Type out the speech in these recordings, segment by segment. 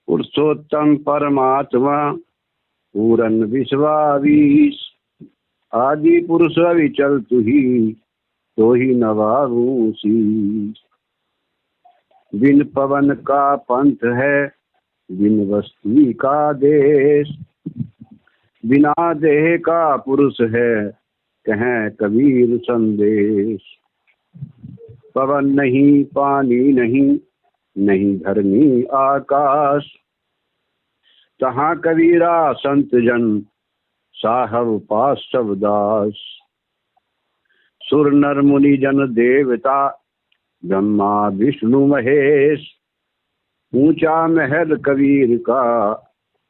पुरुषोत्तम परमात्मा पूरन विश्वावीश। आदि पुरुष अविचल तुही तो ही नवारूसी। बिन पवन का पंथ है बिन वस्ती का देश। बिना देह का पुरुष है कहें कबीर संदेश। पवन नहीं पानी नहीं नहीं धरनी आकाश। तहाँ कबीरा संत जन साहब पास सबदास। सुर नर मुनि जन देवता ब्रह्मा विष्णु महेश। ऊंचा महल कबीर का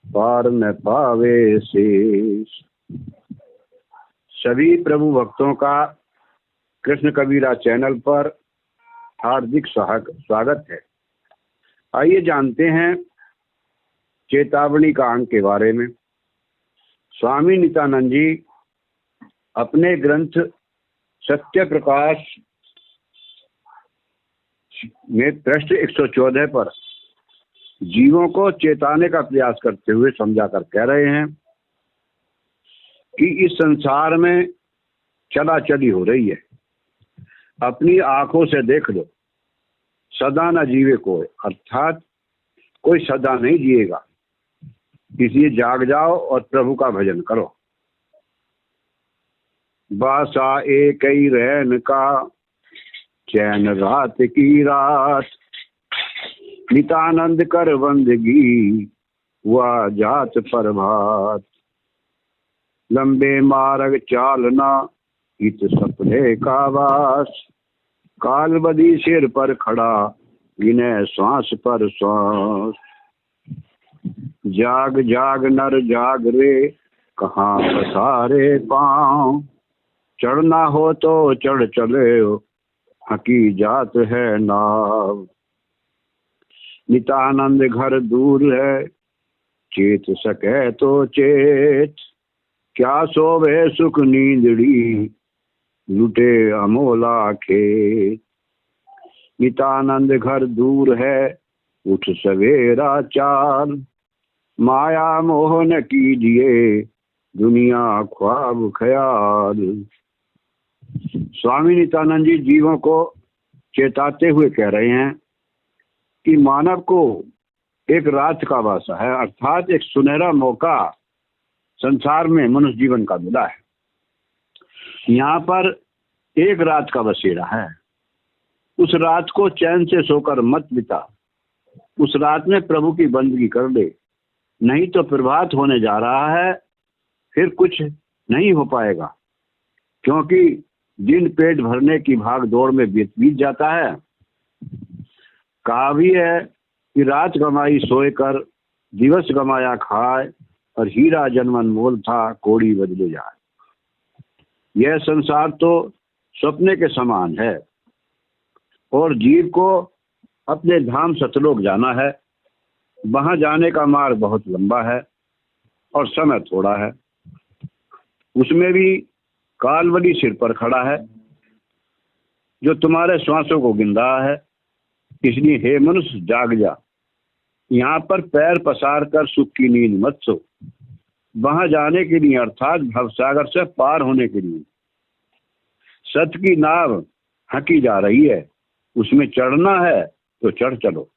पार न पावे शेष। सभी प्रभु भक्तों का कृष्ण कबीरा चैनल पर हार्दिक स्वागत है। आइए जानते हैं चेतावनी का अंग के बारे में। स्वामी नित्यानंद जी अपने ग्रंथ सत्य प्रकाश में पृष्ठ 114 पर जीवों को चेताने का प्रयास करते हुए समझाकर कह रहे हैं कि इस संसार में चलाचली हो रही है। अपनी आंखों से देख लो, सदा न जीवे कोई, अर्थात कोई सदा नहीं जिएगा। इसलिए जाग जाओ और प्रभु का भजन करो। बासा एक ही रहन का चैन रात की रात। नित्यानंद कर बंदगी हुआ जात प्रभात। लंबे मार्ग चालना इत सपने का वास। काल बदी सिर पर खड़ा गिने श्वास पर श्वास। जाग जाग नर जाग रे कहाँ पसारे पाँव। चढ़ना हो तो चढ़ चले हकी जात है नाव। नित्यानंद घर दूर है चेत सके तो चेत। क्या सोवे सुख नींदड़ी लुटे अमोला खेत। नित्यानंद घर दूर है उठ सवेरा चार। माया मोह न कीजिए दुनिया ख्वाब ख्याल। स्वामी नित्यानंद जी जीवों को चेताते हुए कह रहे हैं कि मानव को एक रात का वासा है, अर्थात एक सुनहरा मौका संसार में मनुष्य जीवन का मिला है। यहाँ पर एक रात का बसेरा है। उस रात को चैन से सोकर मत बिता। उस रात में प्रभु की बंदगी कर ले, नहीं तो प्रभात होने जा रहा है, फिर कुछ नहीं हो पाएगा। क्योंकि दिन पेट भरने की भाग दौड़ में बीत जाता है। कहा भी है कि रात गमाई सोए कर दिवस गमाया खाए। और हीरा जन्मन मोल था कोड़ी बदले जाए। यह संसार तो सपने के समान है और जीव को अपने धाम सतलोक जाना है। वहां जाने का मार्ग बहुत लंबा है और समय थोड़ा है। उसमें भी कालवली सिर पर खड़ा है जो तुम्हारे श्वासों को गिन रहा है। इसलिए हे मनुष्य जाग जा। यहाँ पर पैर पसार कर सुख की नींद मत सो। वहां जाने के लिए, अर्थात भवसागर से पार होने के लिए सत्य की नाव हकी जा रही है। उसमें चढ़ना है तो चढ़ चलो,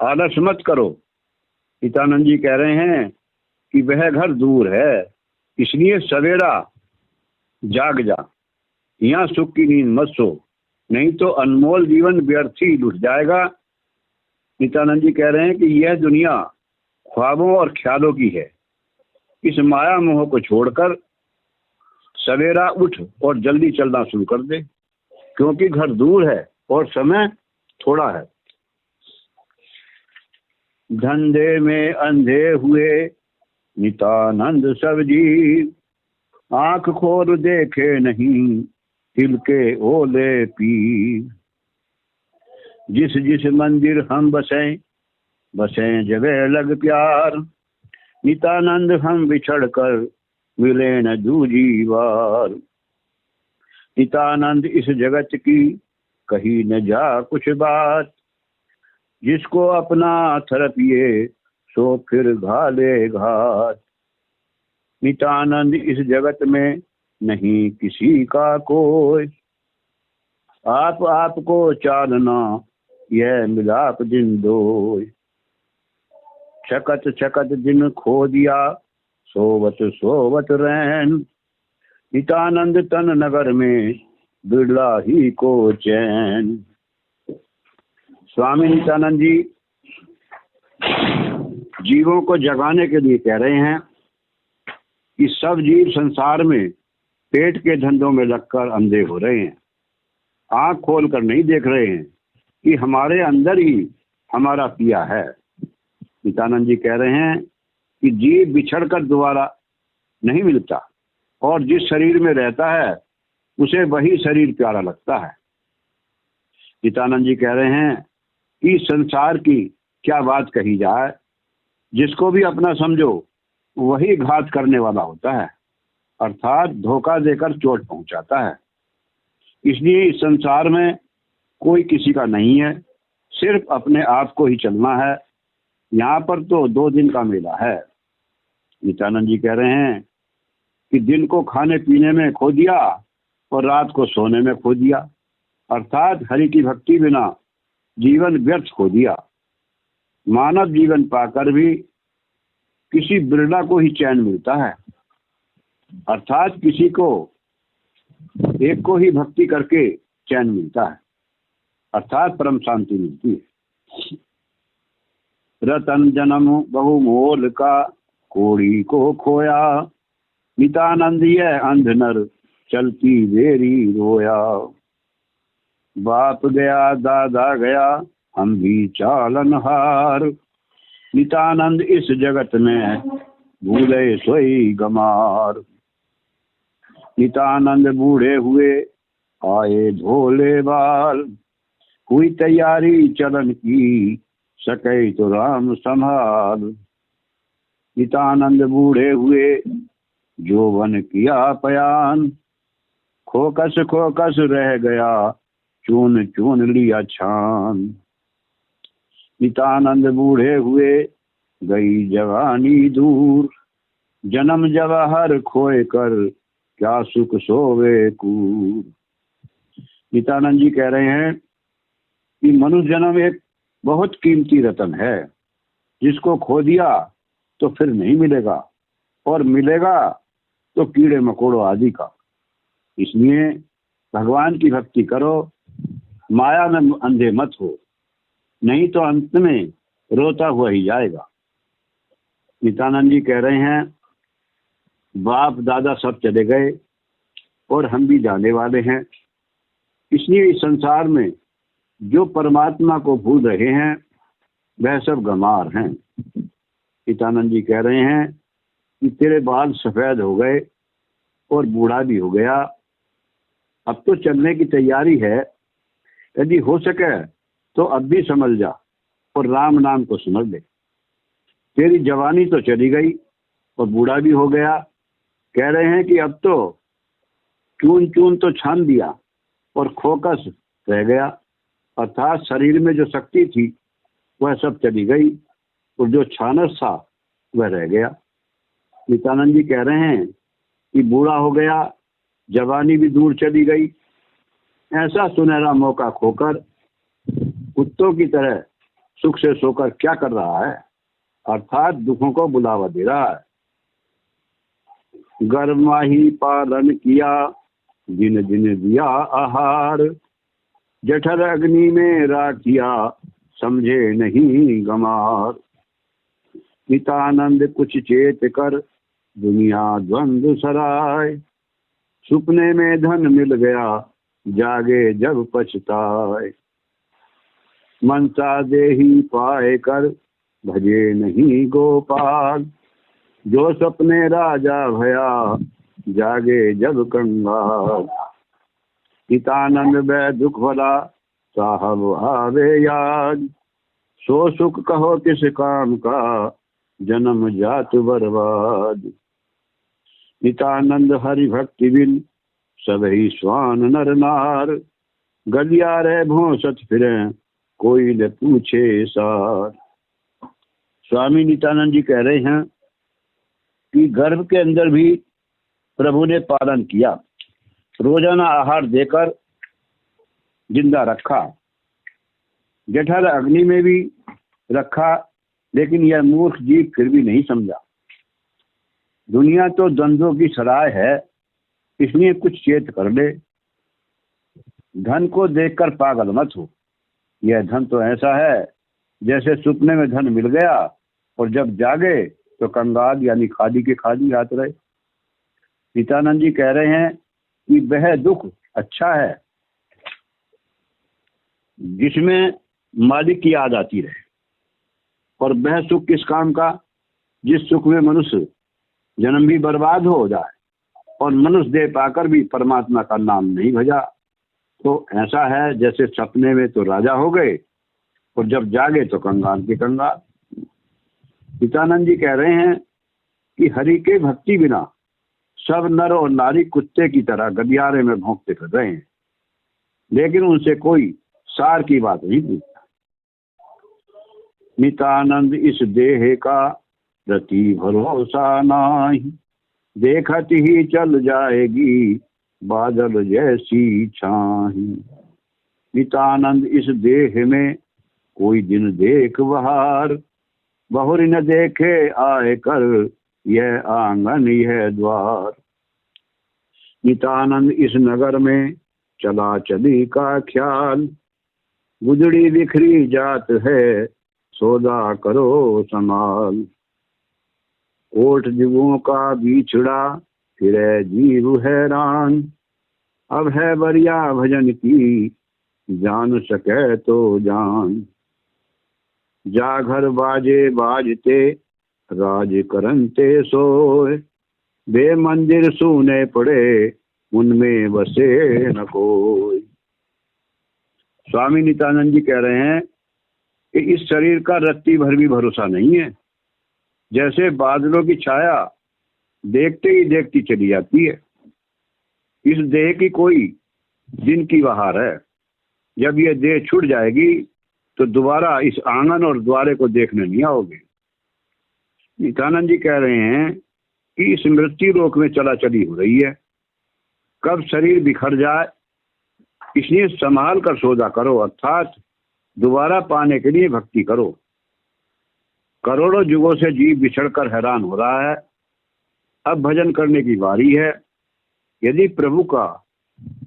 आलस मत करो। नित्यानंद जी कह रहे हैं कि वह घर दूर है, इसलिए सवेरा जाग जा। यहाँ सुख की नींद मत सो, नहीं तो अनमोल जीवन व्यर्थ ही लुट जाएगा। नित्यानंद जी कह रहे हैं कि यह दुनिया ख्वाबों और ख्यालों की है। इस माया मोह को छोड़कर सवेरा उठ और जल्दी चलना शुरू कर दे, क्योंकि घर दूर है और समय थोड़ा है। धंधे में अंधे हुए नित्यानंद सब जीव। आंख खोल देखे नहीं तिल के ओले पीर। जिस जिस मंदिर हम बसें बसें जगह लग प्यार। नित्यानंद हम बिछड़ कर मिले न दूजी बार। नित्यानंद इस जगत की कही न जा कुछ बात। जिसको अपना थरपिए सो फिर घाले घात। नित्यानंद इस जगत में नहीं किसी का कोई, आप आपको चालना यह मिलाप दिन दो। छकत छकत दिन खो दिया सोवत सोवत रैन, नित्यानंद तन नगर में बिरला ही को चैन। स्वामी नित्यानंद जी जीवों को जगाने के लिए कह रहे हैं कि सब जीव संसार में पेट के धंधों में लगकर अंधे हो रहे हैं, आंख खोल कर नहीं देख रहे हैं कि हमारे अंदर ही हमारा पिया है। नित्यानंद जी कह रहे हैं कि जीव बिछड़कर दोबारा नहीं मिलता और जिस शरीर में रहता है उसे वही शरीर प्यारा लगता है। नित्यानंद जी कह रहे हैं कि संसार की क्या बात कही जाए, जिसको भी अपना समझो वही घात करने वाला होता है, अर्थात धोखा देकर चोट पहुंचाता है। इसलिए इस संसार में कोई किसी का नहीं है, सिर्फ अपने आप को ही चलना है। यहाँ पर तो 2 दिन का मेला है। नित्यानंद जी कह रहे हैं कि दिन को खाने पीने में खो दिया और रात को सोने में खो दिया, अर्थात हरि की भक्ति बिना जीवन व्यर्थ खो दिया। मानव जीवन पाकर भी किसी बिरला को ही चैन मिलता है, अर्थात किसी को एक को ही भक्ति करके चैन मिलता है, अर्थात परम शांति मिलती है। रतन जन्म बहुमोल का कोड़ी को खोया, नित्यानंद यह अंध नर चलती देरी रोया। बाप गया दादा गया हम भी चालनहार, नित्यानंद इस जगत में भूले सोई गमार। नित्यानंद बूढ़े हुए आए भोले बाल, हुई तैयारी चलन की सके तो राम संभाल। नित्यानंद बूढ़े हुए जोवन किया पयान, खोकस रह गया चून चून लिया छान। नित्यानंद बूढ़े हुए गई जवानी दूर, जन्म जवाहर खोए कर क्या सुख सोवे कूर। नित्यानंद जी कह रहे हैं कि मनुष्य जन्म एक बहुत कीमती रतन है, जिसको खो दिया तो फिर नहीं मिलेगा, और मिलेगा तो कीड़े मकोड़ों आदि का। इसलिए भगवान की भक्ति करो, माया में अंधे मत हो, नहीं तो अंत में रोता हुआ ही जाएगा। नित्यानंद जी कह रहे हैं बाप दादा सब चले गए और हम भी जाने वाले हैं, इसलिए इस संसार में जो परमात्मा को भूल रहे हैं वह सब गंवार हैं। नित्यानंद जी कह रहे हैं कि तेरे बाल सफेद हो गए और बूढ़ा भी हो गया, अब तो चलने की तैयारी है, यदि हो सके तो अब भी संभल जा और राम नाम को समझ ले। तेरी जवानी तो चली गई और बूढ़ा भी हो गया, कह रहे हैं कि अब तो चून चून तो छान दिया और खोकस रह गया, अर्थात शरीर में जो शक्ति थी वह सब चली गई और जो छानस था वह रह गया। नित्यानंद जी कह रहे हैं कि बूढ़ा हो गया, जवानी भी दूर चली गई, ऐसा सुनहरा मौका खोकर कुत्तों की तरह सुख से सोकर क्या कर रहा है, अर्थात दुखों को बुलावा दे रहा है। गर्माही पालन किया दिन दिन दिया आहार, जठर अग्नि में राखिया समझे नहीं गमार। नित्यानंद कुछ चेत कर दुनिया द्वंद्व सराय, सुपने में धन मिल गया जागे जब पछताए। मनसा देही पाए कर भजे नहीं गोपाल, जो सपने राजा भया जागे जब कंगाल। नित्यानंद बै दुख भला साहब आवे याद, सो सुख कहो किस काम का जन्म जात बर्बाद। नित्यानंद हरि भक्ति बिन सबही स्वान नर नार, गलियारे भोंसत फिरे कोई न पूछे सार। स्वामी नित्यानंद जी कह रहे हैं कि गर्भ के अंदर भी प्रभु ने पालन किया, रोजाना आहार देकर जिंदा रखा, जठर अग्नि में भी रखा, लेकिन यह मूर्ख जीव फिर भी नहीं समझा। दुनिया तो द्वंद्वों की सराय है, इसलिए कुछ चेत कर ले। धन को देखकर पागल मत हो, यह धन तो ऐसा है जैसे सपने में धन मिल गया और जब जागे तो कंगाल यानी खादी के खादी हाथ रहे। नित्यानंद जी कह रहे हैं कि वह दुख अच्छा है जिसमें मालिक की याद आती रहे, और वह सुख किस काम का जिस सुख में मनुष्य जन्म भी बर्बाद हो जाए और मनुष्य देह पाकर भी परमात्मा का नाम नहीं भजा। तो ऐसा है जैसे सपने में तो राजा हो गए और जब जागे तो कंगाल के कंगाल। नित्यानंद जी कह रहे हैं कि हरि के भक्ति बिना सब नर और नारी कुत्ते की तरह गलियारे में भौंकते फिर रहे हैं, लेकिन उनसे कोई सार की बात नहीं पूछता। नित्यानंद इस देह का रति भरोसा नाही, देखत ही चल जाएगी बादल जैसी छाही। नित्यानंद इस देह में कोई दिन देख बहार, बहुरी न देखे आए कर यह आंगन यह द्वार। नित्यानंद इस नगर में चला चली का ख्याल, गुजड़ी बिखरी जात है सौदा करो संभाल। कोट जीवों का बिछड़ा फिरे जीव हैरान, अब है बरिया भजन की जान सके तो जान। जा घर बाजे बाजते राज करनते सोए, बे मंदिर सुने पड़े उनमें बसे न कोई। स्वामी नित्यानंद जी कह रहे हैं कि इस शरीर का रत्ती भर भी भरोसा नहीं है। जैसे बादलों की छाया देखते ही देखती चली जाती है, इस देह की कोई दिन की बहार है। जब यह देह छूट जाएगी तो दोबारा इस आंगन और द्वारे को देखने नहीं आओगे। नित्यानंद जी कह रहे हैं कि इस मृत्यु लोक में चला चली हो रही है, कब शरीर बिखर जाए, इसलिए संभाल कर सौदा करो, अर्थात दोबारा पाने के लिए भक्ति करो। करोड़ों युगों से जीव बिछड़कर हैरान हो रहा है, अब भजन करने की बारी है। यदि प्रभु का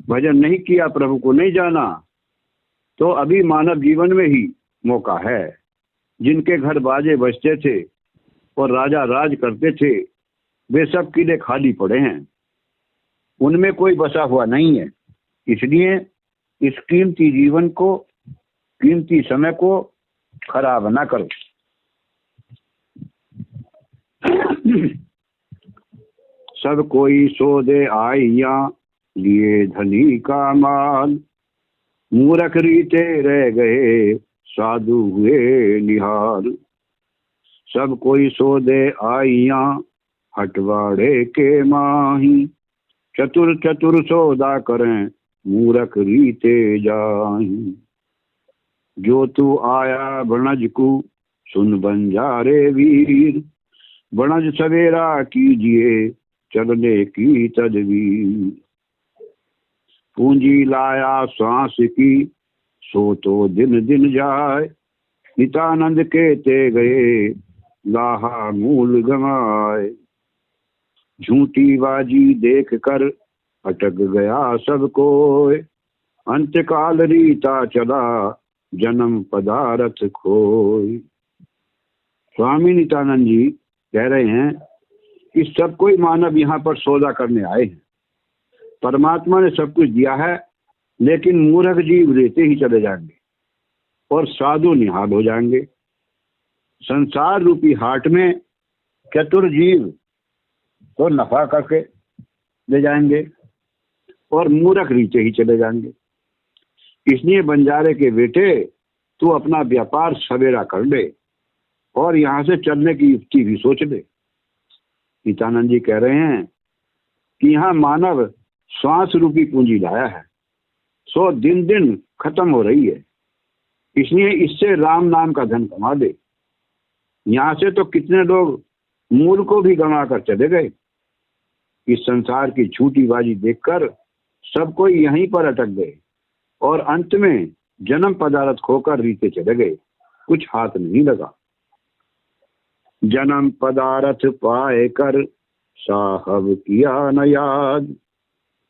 भजन नहीं किया, प्रभु को नहीं जाना, तो अभी मानव जीवन में ही मौका है। जिनके घर बाजे बजते थे और राजा राज करते थे, वे सब किले खाली पड़े हैं, उनमें कोई बसा हुआ नहीं है। इसलिए इस कीमती जीवन को, कीमती समय को खराब ना करो। सब कोई सो दे आइया लिए धनी का माल, मूर्ख रीते रह गए साधु हुए निहाल। सब कोई सो दे आइया हटवाड़े के माही, चतुर चतुर सौदा करें मूर्ख रीते जाही। जो तू आया बनज को सुन बंजारे वीर, बनज सवेरा कीजिए चलने की तदबीर। पूंजी लाया सांस की सो तो दिन दिन जाए, नित्यानंद के ते गए लाहा मूल गमाए। झूठी बाजी देख कर अटक गया सब कोय, अंतकाल रीता चला जन्म पदार्थ खोय। स्वामी नित्यानंद जी कह रहे हैं कि सब कोई मानव यहाँ पर सौदा करने आए हैं। परमात्मा ने सब कुछ दिया है, लेकिन मूर्ख जीव लेते ही चले जाएंगे और साधु निहाल हो जाएंगे। संसार रूपी हाट में चतुर जीव तो नफा करके ले जाएंगे और मूर्ख रीते ही चले जाएंगे। इसलिए बंजारे के बेटे, तू अपना व्यापार सवेरा कर ले और यहाँ से चलने की युक्ति भी सोच ले। नित्यानंद जी कह रहे हैं कि यहाँ मानव श्वास रूपी पूंजी लाया है, सो दिन दिन खत्म हो रही है, इसलिए इससे राम नाम का धन कमा दे। यहाँ से तो कितने लोग मूल को भी गंवा कर चले गए। इस संसार की झूठी बाजी देखकर सब कोई यहीं पर अटक गए और अंत में जन्म पदार्थ खोकर रीते चले गए, कुछ हाथ नहीं लगा। जन्म पदार्थ पाए कर साहब किया न याद,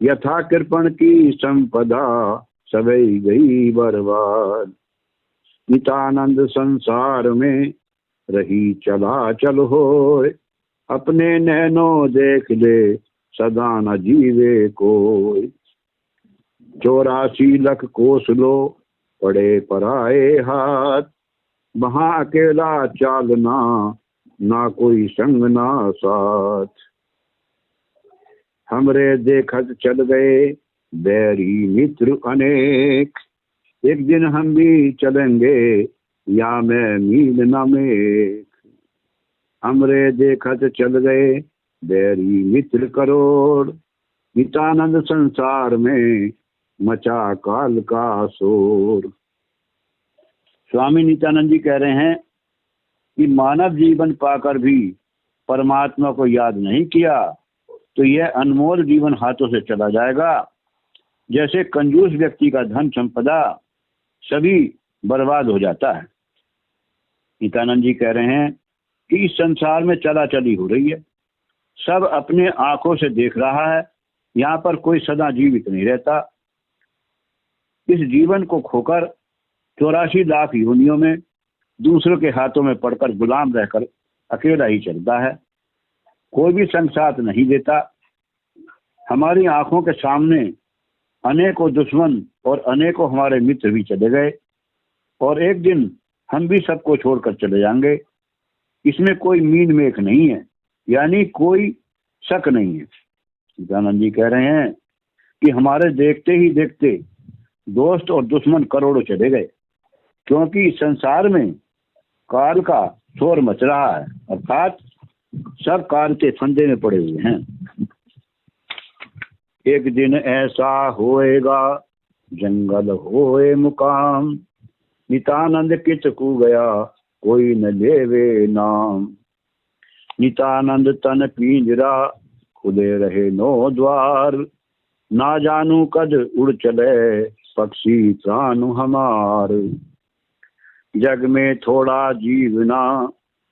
यथा कृपण की संपदा सबई गई बर्बाद। नितानंद संसार में रही चला चल होए, अपने नैनो देख ले सदा न जीवे कोई। 84 लाख कोस लो पड़े पराए हाथ, वहां अकेला चालना ना कोई संग ना साथ। हमरे देखत चल गए बैरी मित्र अनेक, एक दिन हम भी चलेंगे या मैं मील न मेक। हमरे देखत चल गए बैरी मित्र करोड़, नितानंद संसार में मचा काल का शोर। स्वामी नित्यानंद जी कह रहे हैं कि मानव जीवन पाकर भी परमात्मा को याद नहीं किया तो यह अनमोल जीवन हाथों से चला जाएगा। जैसे कंजूस व्यक्ति का धन संपदा सभी बर्बाद हो जाता है। नित्यानंद जी कह रहे हैं कि इस संसार में चला चली हो रही है, सब अपने आंखों से देख रहा है, यहाँ पर कोई सदा जीवित नहीं रहता। इस जीवन को खोकर 84 लाख योनियों में दूसरों के हाथों में पड़कर गुलाम रहकर अकेला ही चलता है, कोई भी संग साथ नहीं देता। हमारी आंखों के सामने अनेकों दुश्मन और अनेकों हमारे मित्र भी चले गए और एक दिन हम भी सबको छोड़कर चले जाएंगे। इसमें कोई मीन मेख नहीं है, यानी कोई शक नहीं है। नित्यानंद जी कह रहे हैं कि हमारे देखते ही देखते दोस्त और दुश्मन करोड़ों चले गए, क्योंकि संसार में काल का शोर मच रहा है, अर्थात सब काल के फंदे में पड़े हुए हैं। एक दिन ऐसा होएगा जंगल होए मुकाम, नितानंद किचकू गया कोई न लेवे नाम। नितानंद तन पिंजरा खुले रहे 9 द्वार, ना जानू कद उड़ चले पक्षी प्राण हमार। जग में थोड़ा जीवना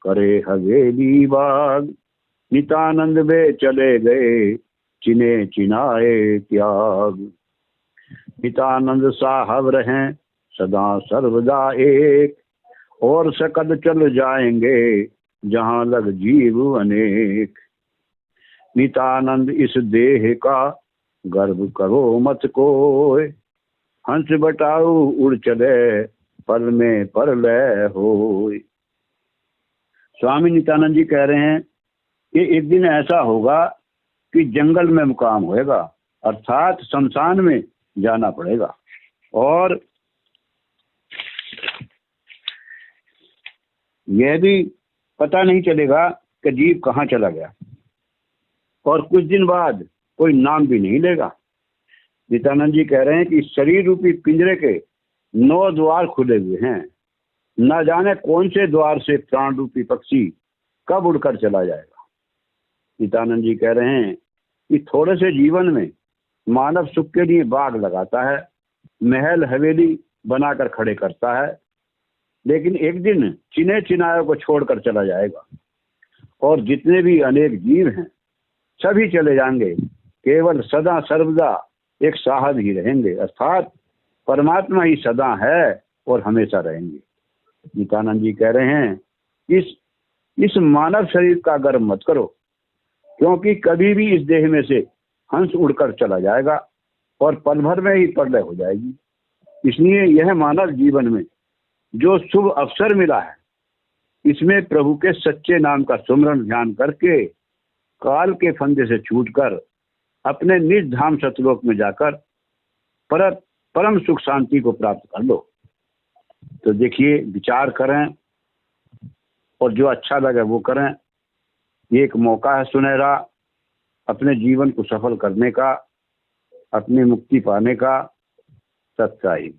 करे हवेली बाग, नितानंद वे चले गए चिने चिनाए त्याग। नितानंद साहब रहें सदा सर्वदा एक, और सकद चल जाएंगे जहां लग जीव अनेक। नितानंद इस देह का गर्व करो मत कोय, हंस बटाऊ उड़ चले पल में परलय होय। स्वामी नित्यानंद जी कह रहे हैं कि एक दिन ऐसा होगा कि जंगल में मुकाम होएगा, अर्थात शमशान में जाना पड़ेगा और यह भी पता नहीं चलेगा कि जीव कहाँ चला गया और कुछ दिन बाद कोई नाम भी नहीं लेगा। नित्यानंद जी कह रहे हैं कि शरीर रूपी पिंजरे के 9 द्वार खुले हुए हैं, न जाने कौन से द्वार से प्राण रूपी पक्षी कब उड़कर चला जाएगा। नित्यानंद जी कह रहे हैं कि थोड़े से जीवन में मानव सुख के लिए बाग लगाता है, महल हवेली बनाकर खड़े करता है, लेकिन एक दिन चिने चिनायों को छोड़कर चला जाएगा और जितने भी अनेक जीव हैं सभी चले जाएंगे, केवल सदा सर्वदा एक साहब ही रहेंगे, अर्थात परमात्मा ही सदा है और हमेशा रहेंगे। नित्यानंद जी कह रहे हैं इस मानव शरीर का गर्व मत करो, क्योंकि कभी भी इस देह में से हंस उड़कर चला जाएगा और पल भर में ही प्रलय हो जाएगी। इसलिए यह मानव जीवन में जो शुभ अवसर मिला है, इसमें प्रभु के सच्चे नाम का सुमरन ध्यान करके काल के फंदे से छूटकर अपने निज धाम सतलोक में जाकर परम सुख शांति को प्राप्त कर लो। तो देखिए, विचार करें और जो अच्छा लगे वो करें। ये एक मौका है सुनहरा अपने जीवन को सफल करने का, अपनी मुक्ति पाने का। सत्साई।